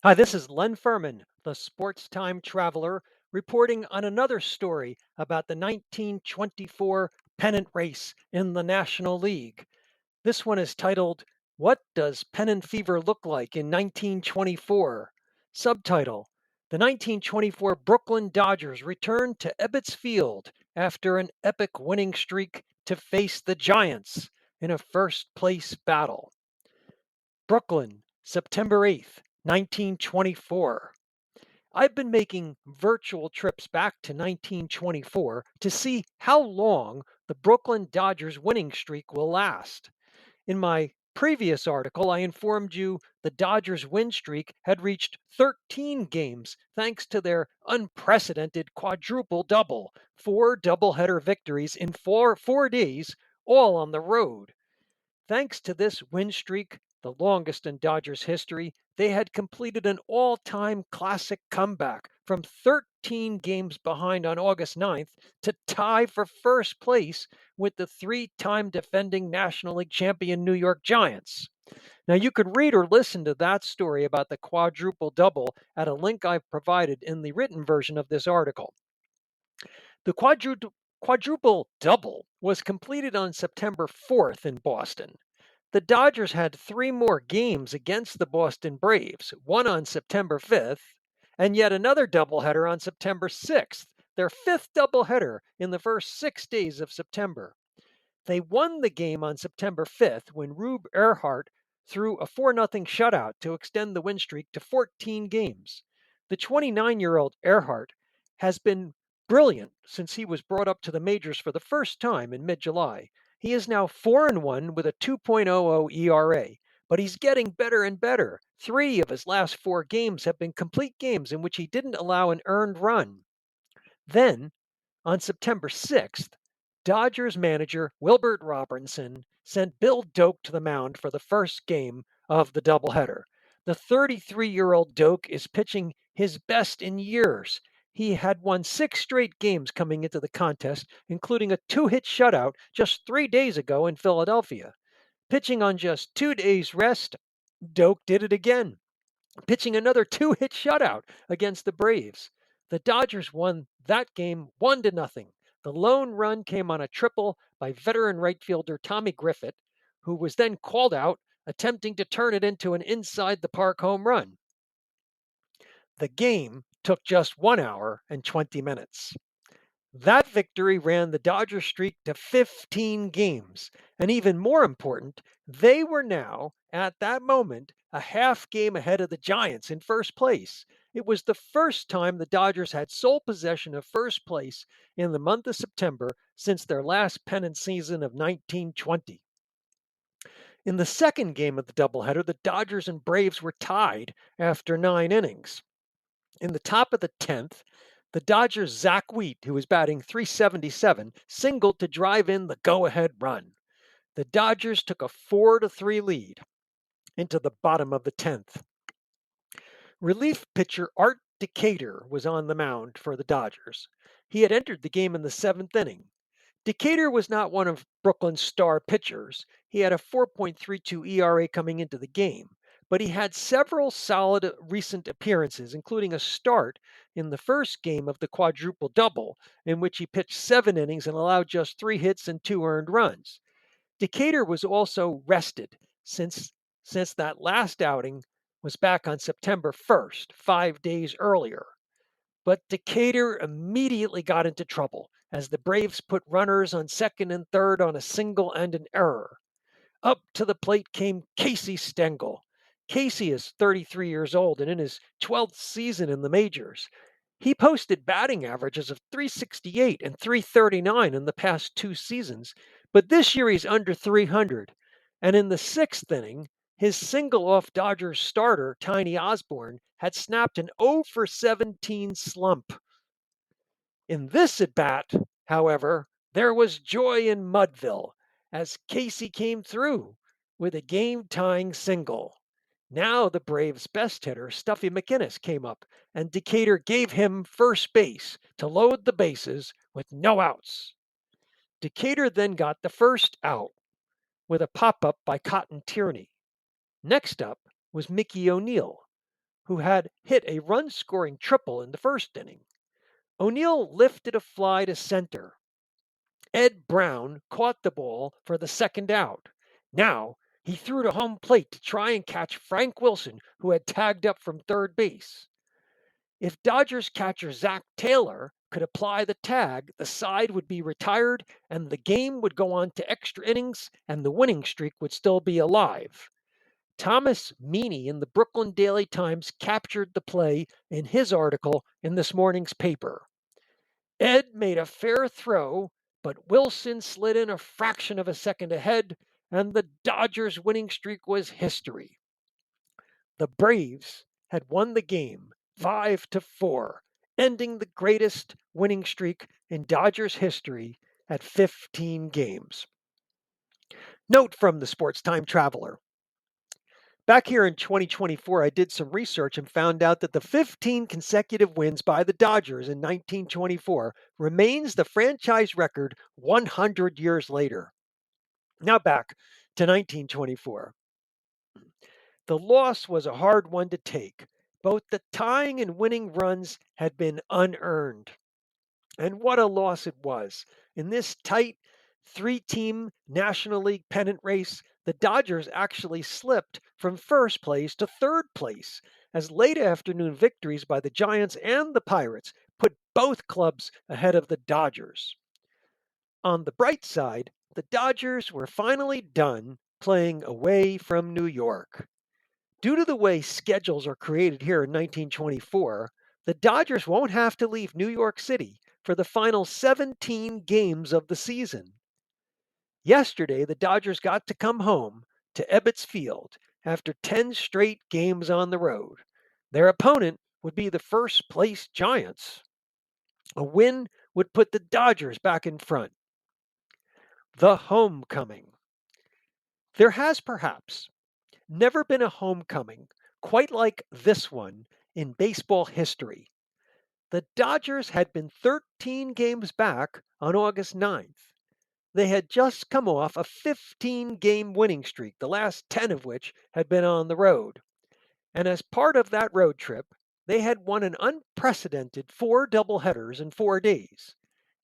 Hi, this is Len Furman, the sports time traveler, reporting on another story about the 1924 pennant race in the National League. This one is titled, What Does Pennant Fever Look Like in 1924? Subtitle, The 1924 Brooklyn Dodgers returned to Ebbets Field after an epic winning streak to face the Giants in a first place battle. Brooklyn, September 8th, 1924. I've been making virtual trips back to 1924 to see how long the Brooklyn Dodgers winning streak will last. In my previous article, I informed you the Dodgers win streak had reached 13 games thanks to their unprecedented quadruple double, four doubleheader victories in four days, all on the road. Thanks to this win streak, the longest in Dodgers history, they had completed an all time classic comeback from 13 games behind on August 9th to tie for first place with the three-time defending National League champion New York Giants. Now, you could read or listen to that story about the quadruple double at a link I've provided in the written version of this article. The quadruple double was completed on September 4th in Boston. The Dodgers had three more games against the Boston Braves, one on September 5th, and yet another doubleheader on September 6th, their fifth doubleheader in the first 6 days of September. They won the game on September 5th when Rube Earhart threw a 4-0 shutout to extend the win streak to 14 games. The 29-year-old Earhart has been brilliant since he was brought up to the majors for the first time in mid-July. He is now 4-1 with a 2.00 ERA, but he's getting better and better. 3 of his last 4 games have been complete games in which he didn't allow an earned run. Then, on September 6th, Dodgers manager Wilbert Robertson sent Bill Doak to the mound for the first game of the doubleheader. The 33-year-old Doak is pitching his best in years. He had won 6 straight games coming into the contest, including a 2-hit shutout just 3 days ago in Philadelphia. Pitching on just 2 days rest, Doak did it again, pitching another 2-hit shutout against the Braves. The Dodgers won that game 1-0. The lone run came on a triple by veteran right fielder Tommy Griffith, who was then called out, attempting to turn it into an inside the park home run. The game took just 1 hour and 20 minutes. That victory ran the Dodgers streak to 15 games. And even more important, they were now, at that moment, a half game ahead of the Giants in first place. It was the first time the Dodgers had sole possession of first place in the month of September since their last pennant season of 1920. In the second game of the doubleheader, the Dodgers and Braves were tied after 9 innings. In the top of the 10th, the Dodgers' Zach Wheat, who was batting .377, singled to drive in the go-ahead run. The Dodgers took a 4-3 lead into the bottom of the 10th. Relief pitcher Art Decatur was on the mound for the Dodgers. He had entered the game in the 7th inning. Decatur was not one of Brooklyn's star pitchers. He had a 4.32 ERA coming into the game, but he had several solid recent appearances, including a start in the first game of the quadruple double, in which he pitched 7 innings and allowed just 3 hits and 2 earned runs. Decatur was also rested since that last outing was back on September 1st, 5 days earlier. But Decatur immediately got into trouble as the Braves put runners on second and third on a single and an error. Up to the plate came Casey Stengel. Casey is 33 years old and in his 12th season in the majors. He posted batting averages of .368 and .339 in the past 2 seasons, but this year he's under .300. And in the 6th inning, his single off Dodgers starter, Tiny Osborne, had snapped an 0 for 17 slump. In this at bat, however, there was joy in Mudville as Casey came through with a game tying single. Now the Braves' best hitter, Stuffy McInnes, came up, and Decatur gave him first base to load the bases with no outs. Decatur then got the first out with a pop up by Cotton Tierney. Next up was Mickey O'Neill. who had hit a run scoring triple in the first inning. O'Neill lifted a fly to center. Ed Brown caught the ball for the second out. Now he threw to home plate to try and catch Frank Wilson, who had tagged up from third base. If Dodgers catcher Zach Taylor could apply the tag, the side would be retired and the game would go on to extra innings and the winning streak would still be alive. Thomas Meany in the Brooklyn Daily Times captured the play in his article in this morning's paper. Ed made a fair throw, but Wilson slid in a fraction of a second ahead, and the Dodgers' winning streak was history. The Braves had won the game 5-4, ending the greatest winning streak in Dodgers history at 15 games. Note from the Sports Time Traveler. Back here in 2024, I did some research and found out that the 15 consecutive wins by the Dodgers in 1924 remains the franchise record 100 years later. Now back to 1924. The loss was a hard one to take. Both the tying and winning runs had been unearned. And what a loss it was. In this tight three-team National League pennant race, the Dodgers actually slipped from first place to third place as late afternoon victories by the Giants and the Pirates put both clubs ahead of the Dodgers. On the bright side, the Dodgers were finally done playing away from New York. Due to the way schedules are created here in 1924, the Dodgers won't have to leave New York City for the final 17 games of the season. Yesterday, the Dodgers got to come home to Ebbets Field after 10 straight games on the road. Their opponent would be the first place Giants. A win would put the Dodgers back in front. The homecoming. There has perhaps never been a homecoming quite like this one in baseball history. The Dodgers had been 13 games back on August 9th. They had just come off a 15-game winning streak, the last 10 of which had been on the road. And as part of that road trip, they had won an unprecedented 4 doubleheaders in 4 days.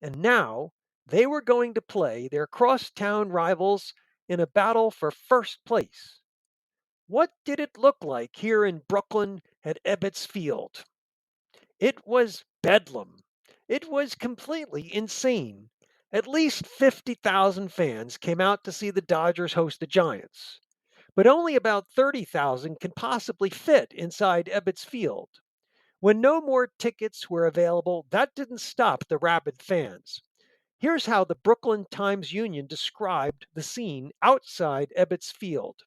And now they were going to play their crosstown rivals in a battle for first place. What did it look like here in Brooklyn at Ebbets Field? It was bedlam. It was completely insane. At least 50,000 fans came out to see the Dodgers host the Giants, but only about 30,000 can possibly fit inside Ebbets Field. When no more tickets were available, that didn't stop the rabid fans. Here's how the Brooklyn Times-Union described the scene outside Ebbets Field.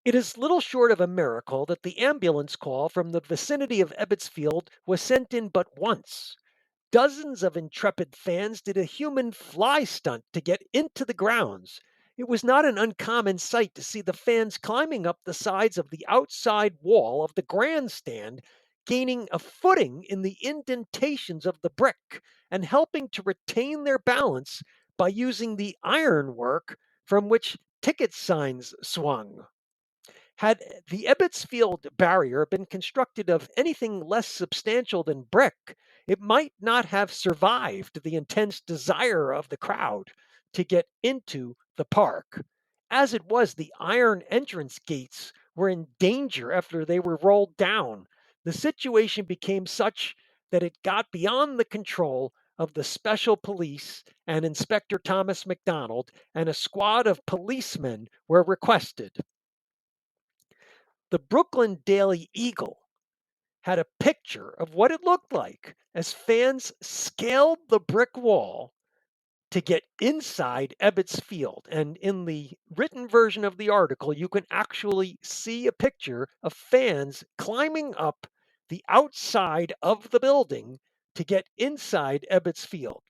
It is little short of a miracle that the ambulance call from the vicinity of Ebbets Field was sent in but once. Dozens of intrepid fans did a human fly stunt to get into the grounds. It was not an uncommon sight to see the fans climbing up the sides of the outside wall of the grandstand, gaining a footing in the indentations of the brick and helping to retain their balance by using the ironwork from which ticket signs swung. Had the Ebbets Field barrier been constructed of anything less substantial than brick, it might not have survived the intense desire of the crowd to get into the park. As it was, the iron entrance gates were in danger after they were rolled down. The situation became such that it got beyond the control of the special police, and Inspector Thomas McDonald and a squad of policemen were requested. The Brooklyn Daily Eagle had a picture of what it looked like as fans scaled the brick wall to get inside Ebbets Field. And in the written version of the article, you can actually see a picture of fans climbing up the outside of the building to get inside Ebbets Field.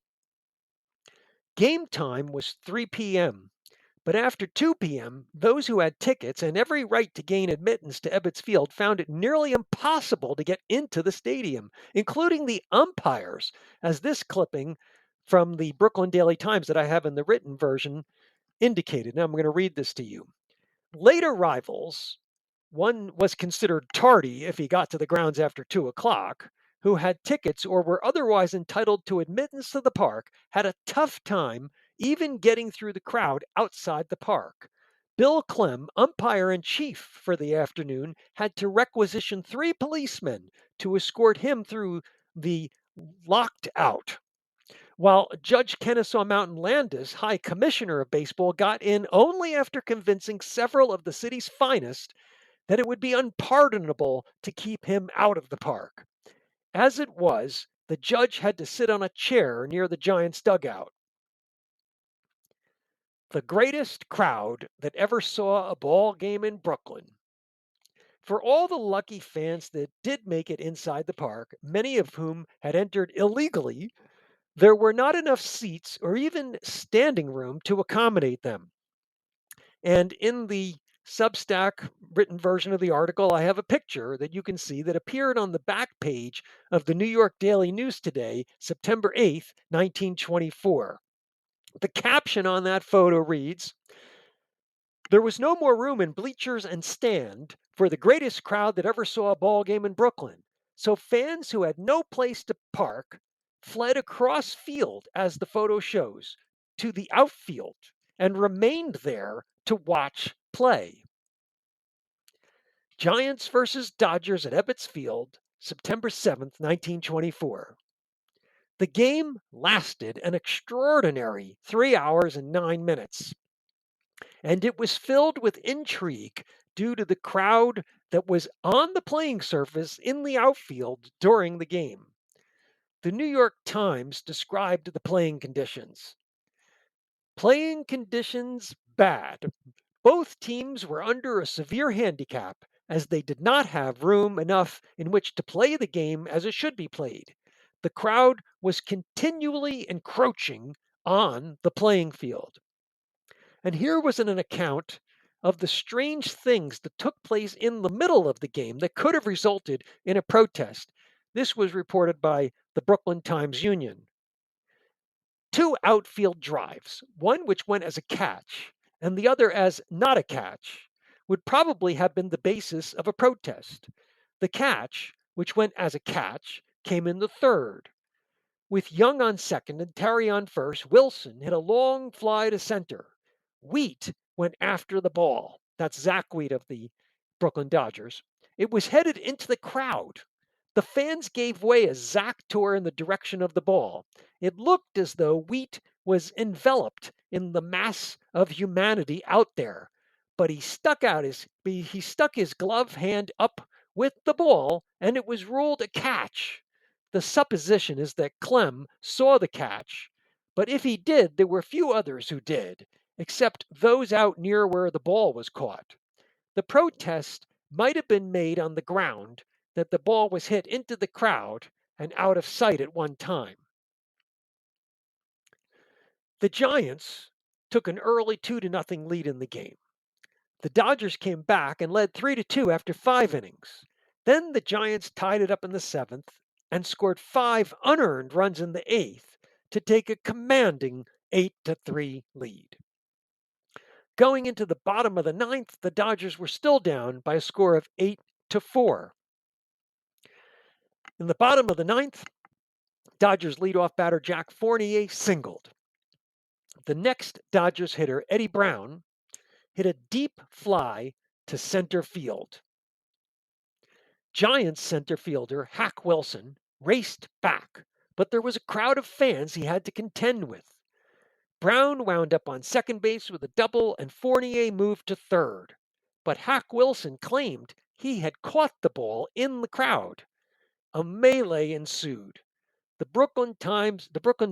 Game time was 3 p.m. But after 2 p.m., those who had tickets and every right to gain admittance to Ebbets Field found it nearly impossible to get into the stadium, including the umpires, as this clipping from the Brooklyn Daily Times that I have in the written version indicated. Now I'm going to read this to you. Late arrivals One was considered tardy if he got to the grounds after 2 o'clock, who had tickets or were otherwise entitled to admittance to the park, had a tough time even getting through the crowd outside the park. Bill Clem, umpire in chief for the afternoon, had to requisition 3 policemen to escort him through the locked out, while Judge Kennesaw Mountain Landis, High Commissioner of Baseball, got in only after convincing several of the city's finest that it would be unpardonable to keep him out of the park. As it was, the judge had to sit on a chair near the Giants' dugout. The greatest crowd that ever saw a ball game in Brooklyn. For all the lucky fans that did make it inside the park, many of whom had entered illegally, there were not enough seats or even standing room to accommodate them. And in the Substack written version of the article, I have a picture that you can see that appeared on the back page of the New York Daily News today, September 8th, 1924. The caption on that photo reads, "There was no more room in bleachers and stand for the greatest crowd that ever saw a ball game in Brooklyn. So fans who had no place to park fled across field, as the photo shows, to the outfield and remained there to watch play." Giants versus Dodgers at Ebbets Field, September 7th, 1924. The game lasted an extraordinary 3 hours and 9 minutes, and it was filled with intrigue due to the crowd that was on the playing surface in the outfield during the game. The New York Times described the playing conditions. Playing conditions bad. Both teams were under a severe handicap, as they did not have room enough in which to play the game as it should be played. The crowd was continually encroaching on the playing field. And here was an account of the strange things that took place in the middle of the game that could have resulted in a protest. This was reported by the Brooklyn Times Union. 2 outfield drives, one which went as a catch and the other as not a catch, would probably have been the basis of a protest. The catch, which went as a catch, came in the third. With Young on second and Terry on first, Wilson hit a long fly to center. Wheat went after the ball. That's Zach Wheat of the Brooklyn Dodgers. It was headed into the crowd. The fans gave way as Zach tore in the direction of the ball. It looked as though Wheat was enveloped in the mass of humanity out there, but he stuck his glove hand up with the ball, and it was ruled a catch. The supposition is that Clem saw the catch, but if he did, there were few others who did, except those out near where the ball was caught. The protest might have been made on the ground that the ball was hit into the crowd and out of sight at one time. The Giants took an early 2-0 lead in the game. The Dodgers came back and led 3-2 after 5 innings. Then the Giants tied it up in the 7th and scored 5 unearned runs in the 8th to take a commanding 8-3 lead. Going into the bottom of the 9th, the Dodgers were still down by a score of 8-4. In the bottom of the 9th, Dodgers leadoff batter Jack Fournier singled. The next Dodgers hitter, Eddie Brown, hit a deep fly to center field. Giants center fielder Hack Wilson raced back, but there was a crowd of fans he had to contend with. Brown wound up on second base with a double, and Fournier moved to third. But Hack Wilson claimed he had caught the ball in the crowd. A melee ensued. The Brooklyn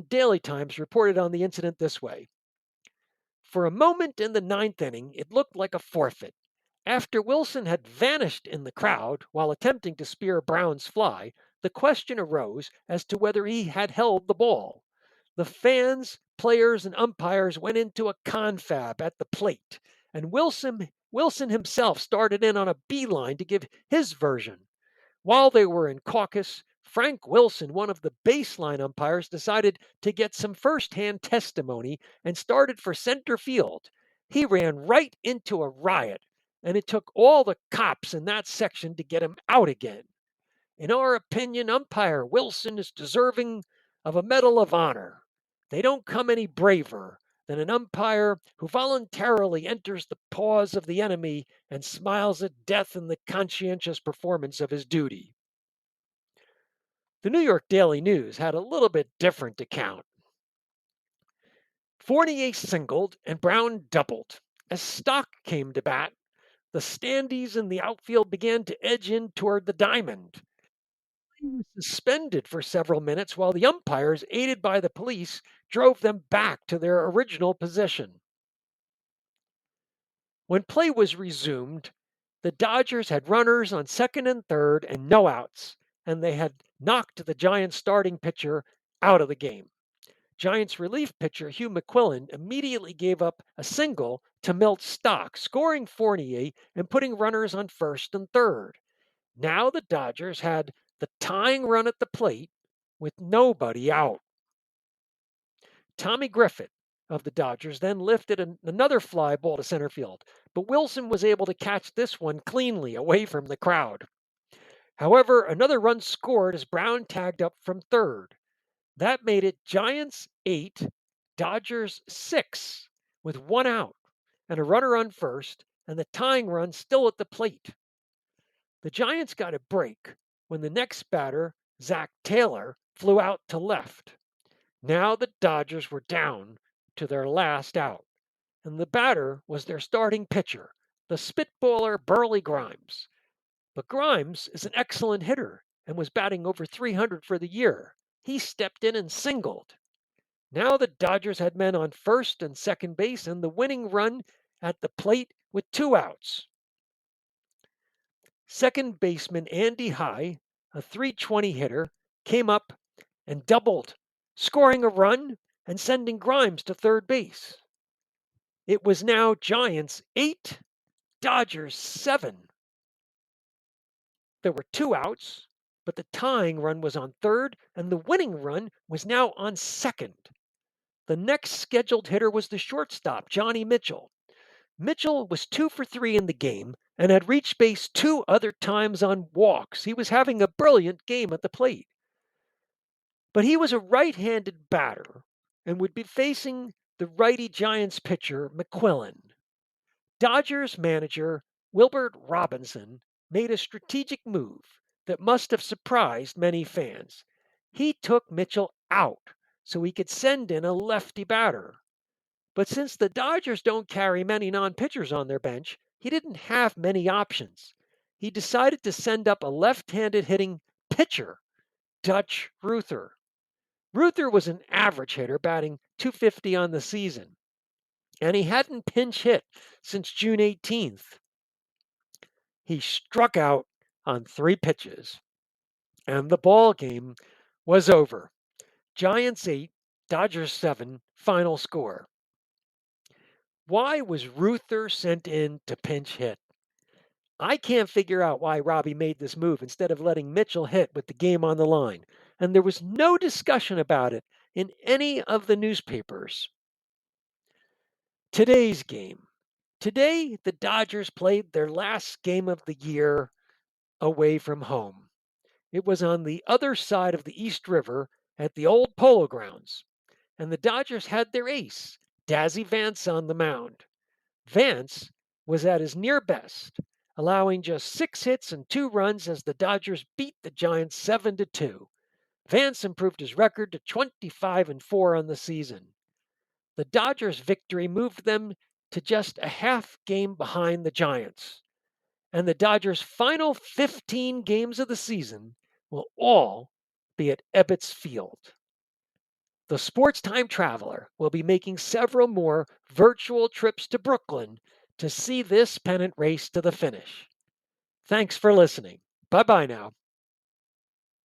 Daily Times reported on the incident this way. For a moment in the 9th inning, it looked like a forfeit. After Wilson had vanished in the crowd while attempting to spear Brown's fly, the question arose as to whether he had held the ball. The fans, players, and umpires went into a confab at the plate, and Wilson himself started in on a beeline to give his version. While they were in caucus, Frank Wilson, one of the baseline umpires, decided to get some first-hand testimony and started for center field. He ran right into a riot and it took all the cops in that section to get him out again. In our opinion, umpire Wilson is deserving of a Medal of Honor. They don't come any braver than an umpire who voluntarily enters the paws of the enemy and smiles at death in the conscientious performance of his duty. The New York Daily News had a little bit different account. Fournier singled and Brown doubled. As Stock came to bat, the standees in the outfield began to edge in toward the diamond. He was suspended for several minutes while the umpires, aided by the police, drove them back to their original position. When play was resumed, the Dodgers had runners on second and third and no outs, and they had knocked the Giants starting pitcher out of the game. Giants relief pitcher Hugh McQuillan immediately gave up a single to Milt Stock, scoring Fournier and putting runners on first and third. Now the Dodgers had the tying run at the plate with nobody out. Tommy Griffith of the Dodgers then lifted another fly ball to center field, but Wilson was able to catch this one cleanly away from the crowd. However, another run scored as Brown tagged up from third. That made it Giants 8, Dodgers 6, with one out and a runner on first, and the tying run still at the plate. The Giants got a break when the next batter, Zach Taylor, flew out to left. Now the Dodgers were down to their last out, and the batter was their starting pitcher, the spitballer Burley Grimes. But Grimes is an excellent hitter and was batting over 300 for the year. He stepped in and singled. Now the Dodgers had men on first and second base and the winning run at the plate with two outs. Second baseman Andy High, a .320 hitter, came up and doubled, scoring a run and sending Grimes to third base. It was now Giants 8, Dodgers 7. There were two outs, but the tying run was on third and the winning run was now on second. The next scheduled hitter was the shortstop, Johnny Mitchell. Mitchell was 2 for 3 in the game and had reached base two other times on walks. He was having a brilliant game at the plate. But he was a right-handed batter and would be facing the righty Giants pitcher, McQuillan. Dodgers manager Wilbert Robinson made a strategic move that must have surprised many fans. He took Mitchell out so he could send in a lefty batter. But since the Dodgers don't carry many non-pitchers on their bench, he didn't have many options. He decided to send up a left-handed hitting pitcher, Dutch Ruther. Ruther was an average hitter, batting .250 on the season, and he hadn't pinch hit since June 18th. He struck out on 3 pitches, and the ball game was over. Giants 8, Dodgers 7, final score. Why was Ruther sent in to pinch hit? I can't figure out why Robbie made this move instead of letting Mitchell hit with the game on the line, and there was no discussion about it in any of the newspapers. Today's game. Today, the Dodgers played their last game of the year away from home. It was on the other side of the East River at the old Polo Grounds, and the Dodgers had their ace, Dazzy Vance, on the mound. Vance was at his near best, allowing just 6 hits and 2 runs as the Dodgers beat the Giants 7-2. Vance improved his record to 25-4 on the season. The Dodgers' victory moved them to just a half game behind the Giants, and the Dodgers' final 15 games of the season will all be at Ebbets Field. The Sports Time Traveler will be making several more virtual trips to Brooklyn to see this pennant race to the finish. Thanks for listening. Bye bye now.